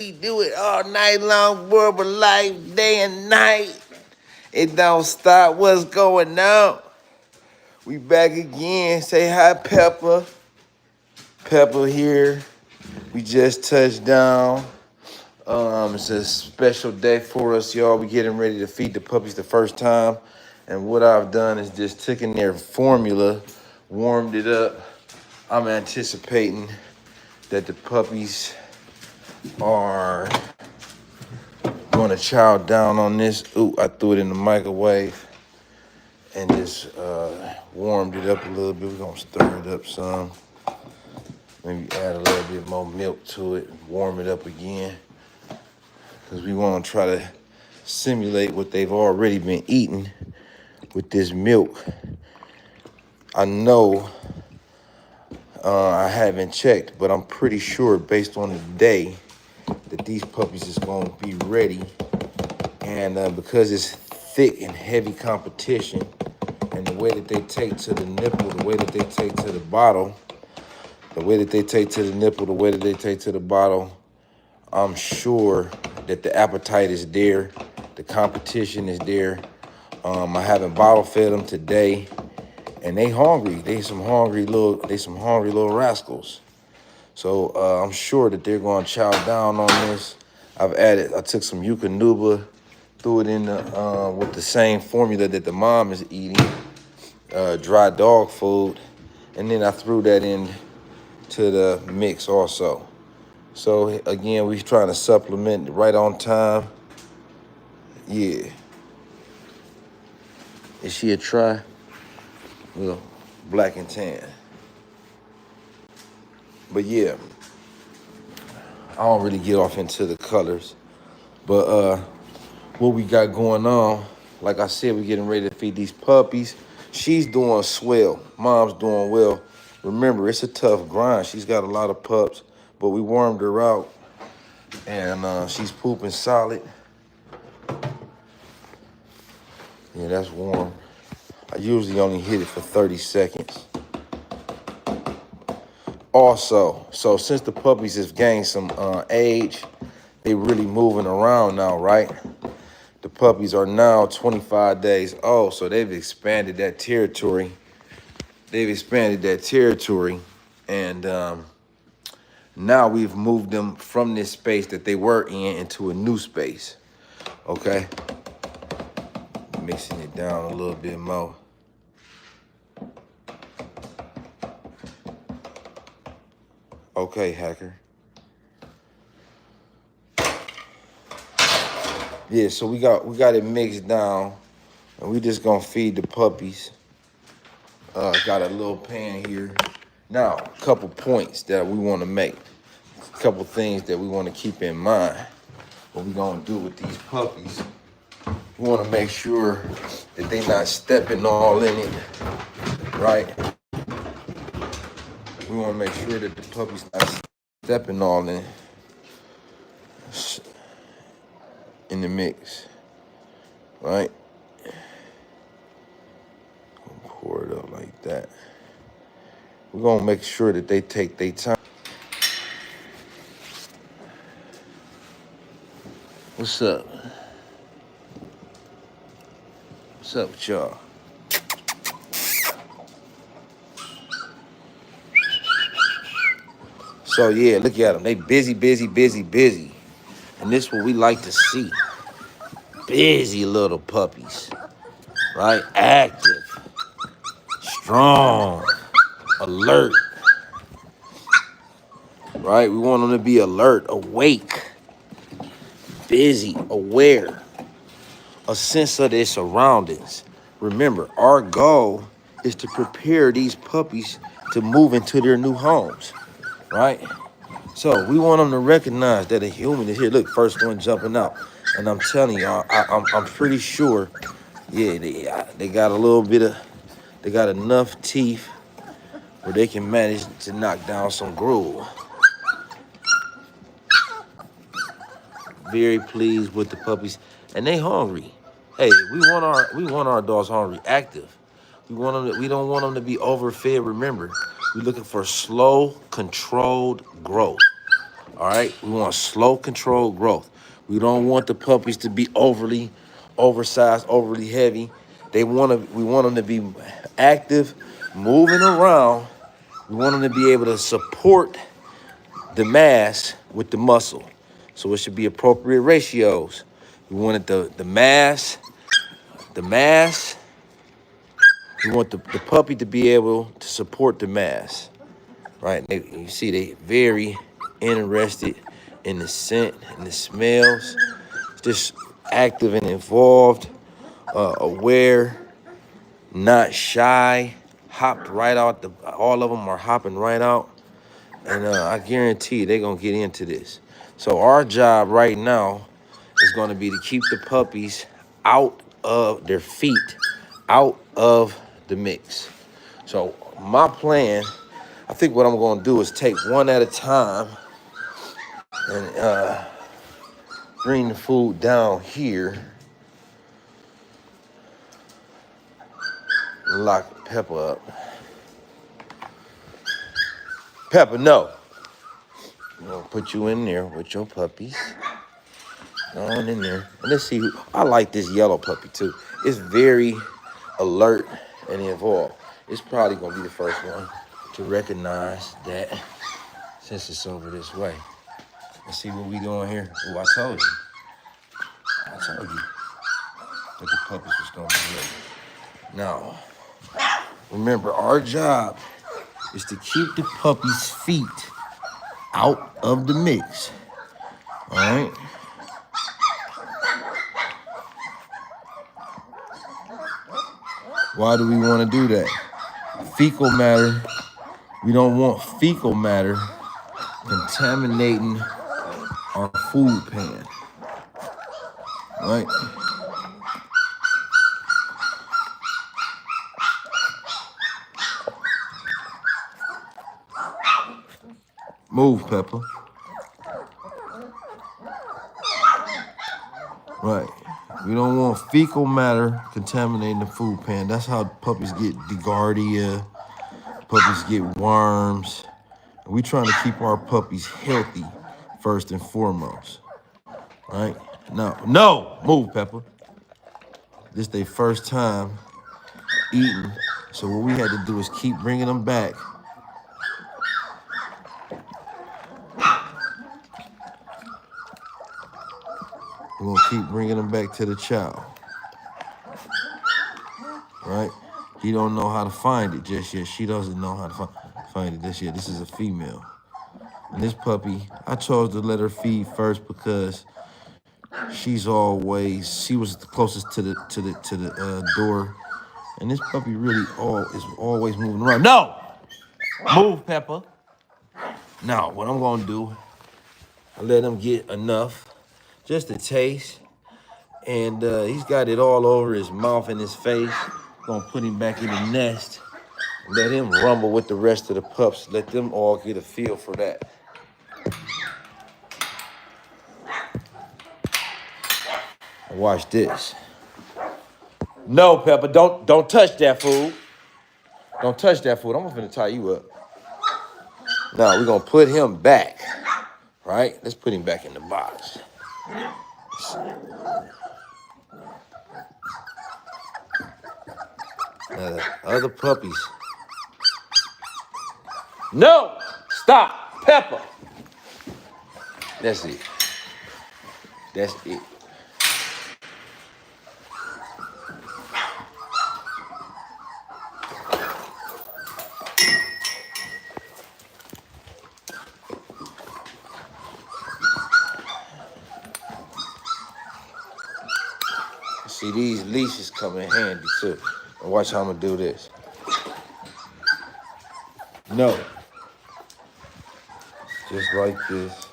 We do it all night long, Boerboel life, day and night. It don't stop. What's going on? We back again. Say hi, Pepper. Pepper here. We just touched down. It's a special day for us, y'all. We getting ready to feed the puppies the first time. And what I've done is just taken their formula, warmed it up. I'm anticipating that the puppies are going to chow down on this. Ooh, I threw it in the microwave and just warmed it up a little bit. We're going to stir it up some. Maybe add a little bit more milk to it, warm it up again. Because we want to try to simulate what they've already been eating with this milk. I know I haven't checked, but I'm pretty sure based on the day that these puppies is going to be ready. And because it's thick and heavy competition, and the way that they take to the nipple, the way that they take to the bottle, the way that they take to the nipple, the way that they take to the bottle, I'm sure that the appetite is there, the competition is there. I haven't bottle fed them today, and they hungry. They some hungry little rascals. So I'm sure that they're going to chow down on this. I took some Eukanuba, threw it in with the same formula that the mom is eating, dry dog food, and then I threw that in to the mix also. So again, we trying to supplement right on time. Yeah. Is she a try? Well, black and tan. But yeah, I don't really get off into the colors. But what we got going on, like I said, we're getting ready to feed these puppies. She's doing swell. Mom's doing well. Remember, it's a tough grind. She's got a lot of pups, but we warmed her out, and she's pooping solid. Yeah, that's warm. I usually only hit it for 30 seconds. Also, so since the puppies have gained some age, they really moving around now, right? The puppies are now 25 days old, so they've expanded that territory. And now we've moved them from this space that they were in into a new space, okay? Mixing it down a little bit more. Okay, hacker. Yeah, so we got it mixed down, and we just gonna feed the puppies. Got a little pan here. Now, a couple points that we want to make, a couple things that we want to keep in mind. What we gonna do with these puppies? We want to make sure that they not stepping all in it, right? We want to make sure that the puppies not stepping all in the mix, right? Pour it up like that. We're gonna make sure that they take their time. What's up? What's up with y'all? So yeah, look at them. They busy. And this is what we like to see. Busy little puppies, right? Active, strong, alert, right? We want them to be alert, awake, busy, aware, a sense of their surroundings. Remember, our goal is to prepare these puppies to move into their new homes, right? So we want them to recognize that a human is here. Look, first one jumping out. And I'm telling y'all, I'm pretty sure, yeah, they got a little bit of, they got enough teeth where they can manage to knock down some gruel. Very pleased with the puppies, and they hungry. Hey, we want our dogs hungry, active. We don't want them to be overfed. Remember, we're looking for slow, controlled growth. All right, we want slow, controlled growth. We don't want the puppies to be overly oversized, overly heavy. We want them to be active, moving around. We want them to be able to support the mass with the muscle. So it should be appropriate ratios. We wanted the mass. We want the puppy to be able to support the mass, right? You see they very interested in the scent and the smells. Just active and involved, aware, not shy, hopped right out. All of them are hopping right out. And I guarantee they're going to get into this. So our job right now is going to be to keep the puppies out of their feet, out of the mix. So my plan, I think what I'm going to do is take one at a time and bring the food down here. Lock Pepper up. Pepper, no. I'm going to put you in there with your puppies. Go on in there. And let's see. I like this yellow puppy, too. It's very alert and involved. It's probably going to be the first one to recognize that since it's over this way. Let's see what we doing here. Oh, I told you that the puppies was going to be ready. Now, remember, our job is to keep the puppy's feet out of the mix. All right? Why do we want to do that? Fecal matter, we don't want fecal matter contaminating our food pan. Right? Move, Pepper. Right. We don't want fecal matter contaminating the food pan. That's how puppies get Giardia, puppies get worms. We trying to keep our puppies healthy first and foremost. Right? No, move, Pepper. This their first time eating. So what we had to do is keep bringing them back. We're gonna keep bringing them back to the chow. Right? He don't know how to find it just yet. She doesn't know how to find it just yet. This is a female. And this puppy, I chose to let her feed first because she was the closest to the door. And this puppy really is always moving around. No! Move, Pepper. Now, what I'm gonna do, I let him get enough, just a taste. And he's got it all over his mouth and his face. Gonna put him back in the nest. Let him rumble with the rest of the pups. Let them all get a feel for that. Watch this. No, Pepper, don't touch that food. Don't touch that food. I'm gonna tie you up. Now we're gonna put him back. Right? Let's put him back in the box. Now the other puppies. No! Stop! Pepper! That's it. That's it. See, these leashes come in handy too. And watch how I'm gonna do this. No. Just like this.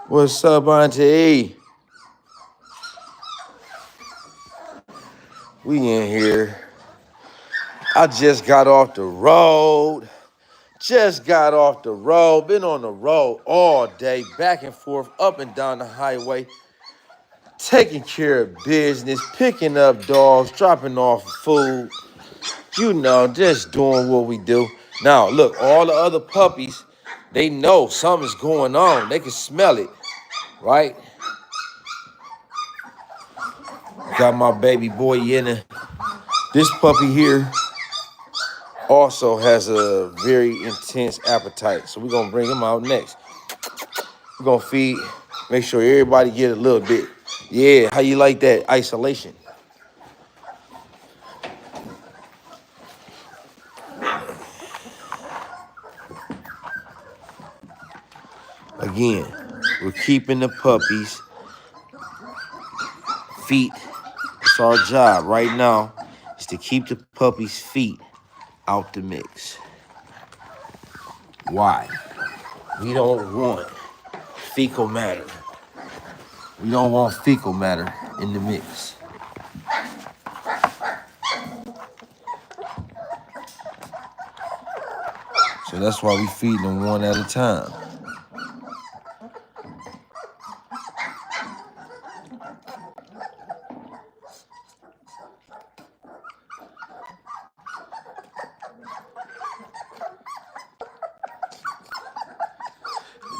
What's up, Auntie? We in here. I just got off the road. Just got off the road. Been on the road all day, back and forth, up and down the highway, taking care of business, picking up dogs, dropping off food. You know, just doing what we do. Now, look, all the other puppies, they know something's going on. They can smell it, right? Got my baby boy in it. This puppy here also has a very intense appetite. So we're gonna bring him out next. We're gonna feed, make sure everybody get a little bit. Yeah, how you like that isolation? Again, we're keeping the puppies' feet. It's our job right now is to keep the puppies' feet out the mix. Why? We don't want fecal matter. We don't want fecal matter in the mix. So that's why we feed them one at a time.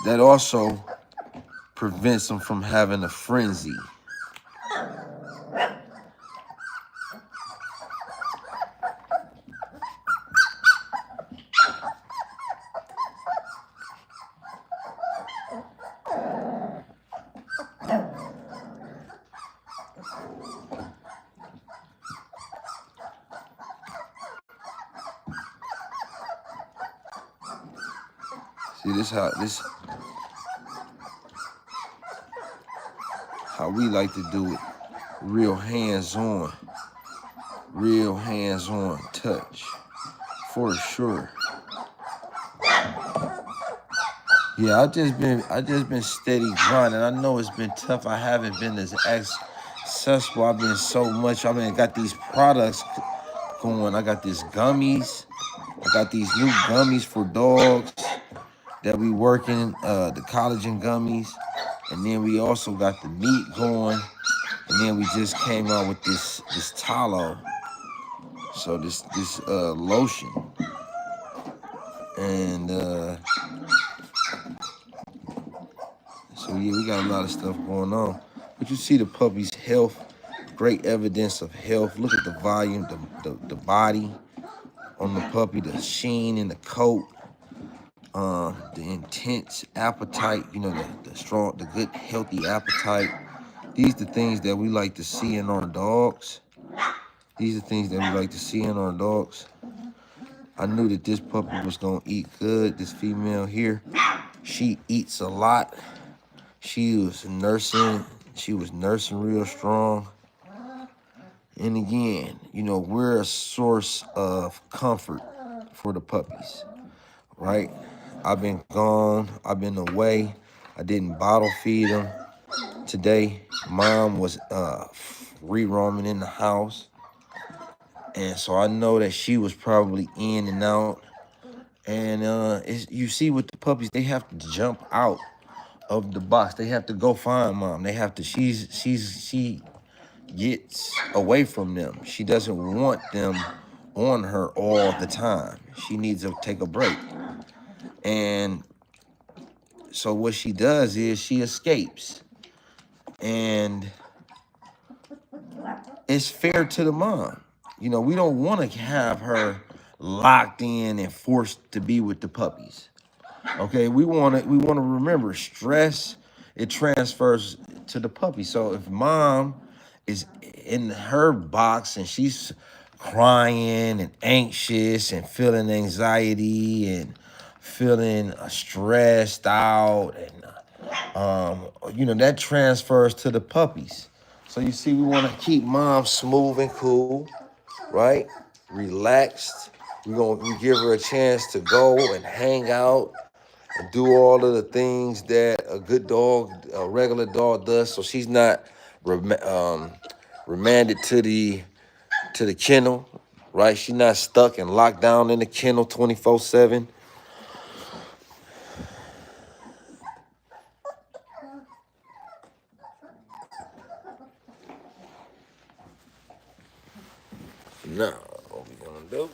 That also prevents them from having a frenzy. See, how we like to do it. Real hands-on touch, for sure. Yeah, I just been steady grinding. I know it's been tough. I haven't been as successful. I've been so much. I mean, got these products going. I got these gummies. I got these new gummies for dogs that we working, the collagen gummies. And then we also got the meat going. And then we just came out with this tallow. So this lotion. And so yeah, we got a lot of stuff going on. But you see the puppy's health, great evidence of health. Look at the volume, the body on the puppy, the sheen in the coat, the intense appetite, you know, the strong, the good, healthy appetite. These are the things that we like to see in our dogs. These are things that we like to see in our dogs. I knew that this puppy was gonna eat good. This female here, she eats a lot. She was nursing real strong. And again, you know, we're a source of comfort for the puppies, right? I've been gone, I've been away. I didn't bottle feed them today. Mom was re-roaming in the house. And so I know that she was probably in and out. And you see with the puppies, they have to jump out of the box. They have to go find mom. They have to, she gets away from them. She doesn't want them on her all the time. She needs to take a break. And so what she does is she escapes. And it's fair to the mom. You know, we don't want to have her locked in and forced to be with the puppies. Okay, we want to remember stress, it transfers to the puppy. So if mom is in her box and she's crying and anxious and feeling anxiety and feeling stressed out, and you know, that transfers to the puppies. So you see, we want to keep mom smooth and cool, right? Relaxed. We give her a chance to go and hang out and do all of the things that a good dog, a regular dog does. So she's not remanded to the kennel, right? She not stuck and locked down in the kennel 24/7. Now, what we gonna do?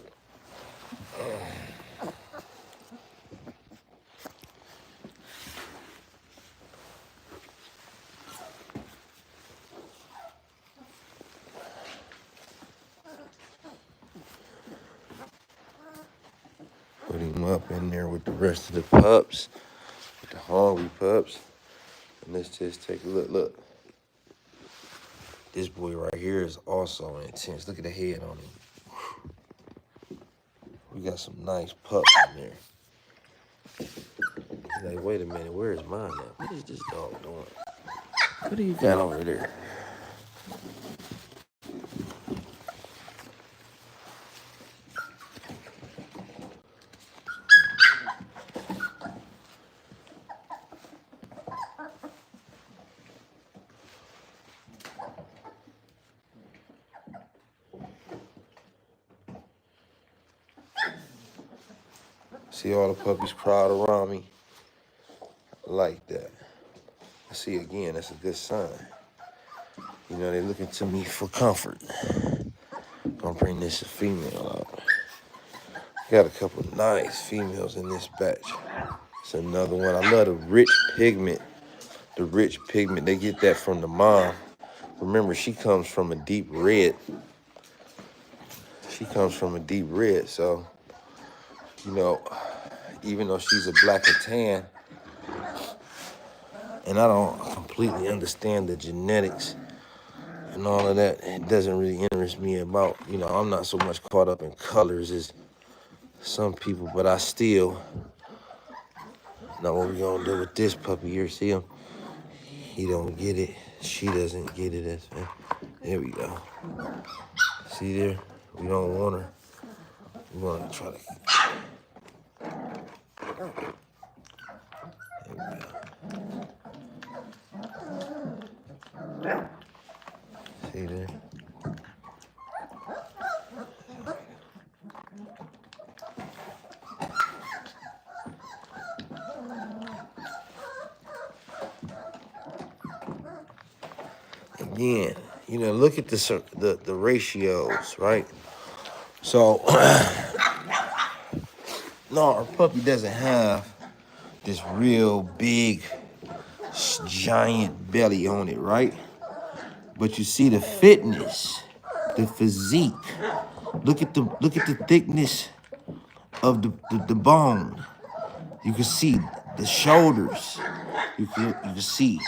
Put him up in there with the rest of the pups, with the hungry pups. And let's just take a look. Look, this boy right here is also intense. Look at the head on him. We got some nice pups in there. Like, wait a minute, where is mine at? What is this dog doing? What do you got over there? See all the puppies crowd around me? I like that. I see again, that's a good sign. You know, they're looking to me for comfort. Gonna bring this female out. Got a couple of nice females in this batch. It's another one. I love the rich pigment. The rich pigment, they get that from the mom. Remember, she comes from a deep red. She comes from a deep red, so, you know, even though she's a black and tan, and I don't completely understand the genetics and all of that, it doesn't really interest me about, you know, I'm not so much caught up in colors as some people, but I still, now what we gonna do with this puppy here, see him? He don't get it, she doesn't get it, there we go. See there, we don't want her, we wanna try to, see there. Again, you know, look at the ratios, right? So, no, our puppy doesn't have this real big, giant belly on it, right? But you see the fitness, the physique. Look at the thickness of the bone. You can see the shoulders. You can see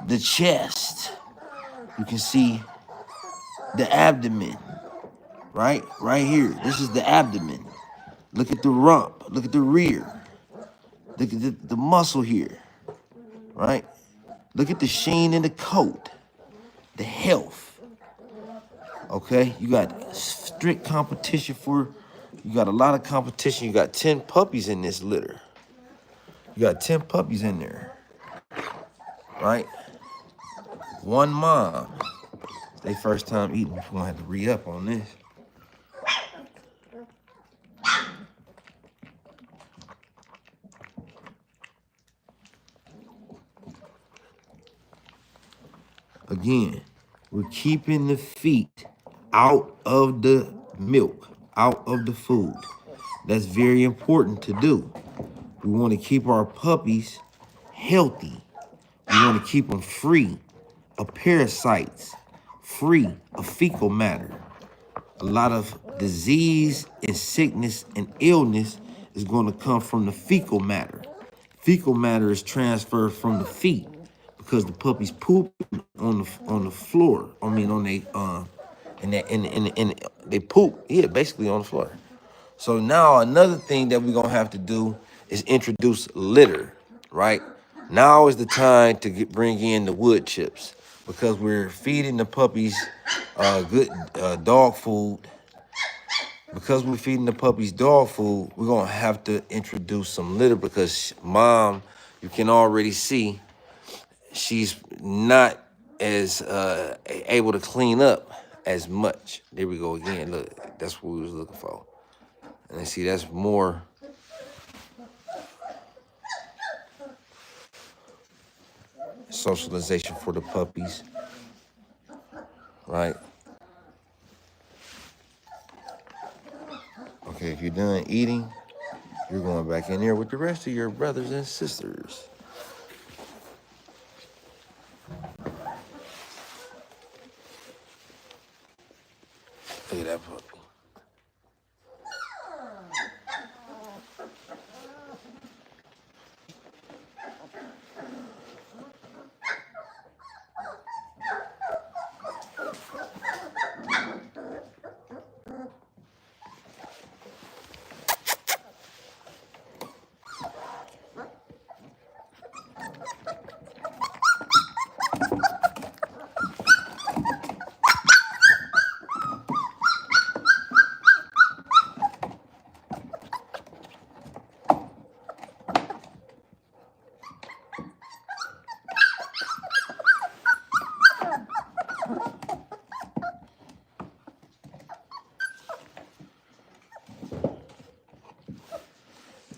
the chest. You can see the abdomen, right? Right here. This is the abdomen. Look at the rump. Look at the rear. Look at the muscle here, right? Look at the sheen in the coat, the health, okay? You got strict competition you got a lot of competition. You got 10 puppies in this litter. You got 10 puppies in there, right? One mom. They first time eating. We're gonna have to re-up on this. Again, we're keeping the feet out of the milk, out of the food. That's very important to do. We want to keep our puppies healthy. We want to keep them free of parasites, free of fecal matter. A lot of disease and sickness and illness is going to come from the fecal matter. Fecal matter is transferred from the feet because the puppies poop on the floor. I mean, on they poop, yeah, basically on the floor. So now another thing that we're gonna have to do is introduce litter, right? Now is the time to bring in the wood chips because we're feeding the puppies good dog food. Because we're feeding the puppies dog food, we're gonna have to introduce some litter because mom, you can already see she's not as able to clean up as much. There we go again. Look, that's what we was looking for. And then see, that's more socialization for the puppies, right? Okay, if you're done eating, you're going back in there with the rest of your brothers and sisters. Look at that puppy.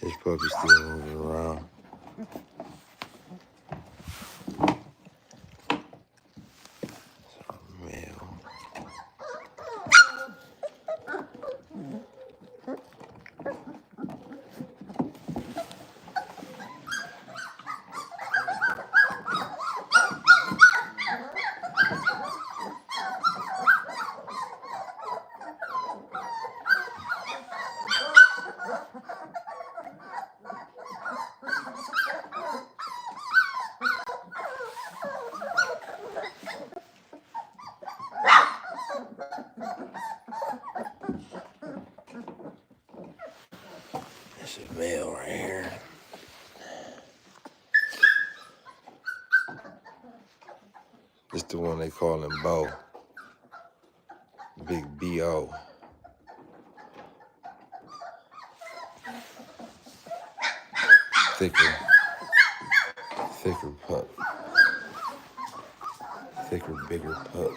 This puppy's still moving around. Male. This is male right here. This the one they call him Bo. Big B.O. Thicker pup. Thicker, bigger pup.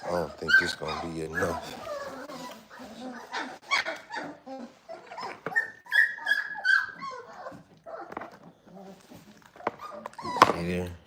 I don't think this gonna be enough. See there?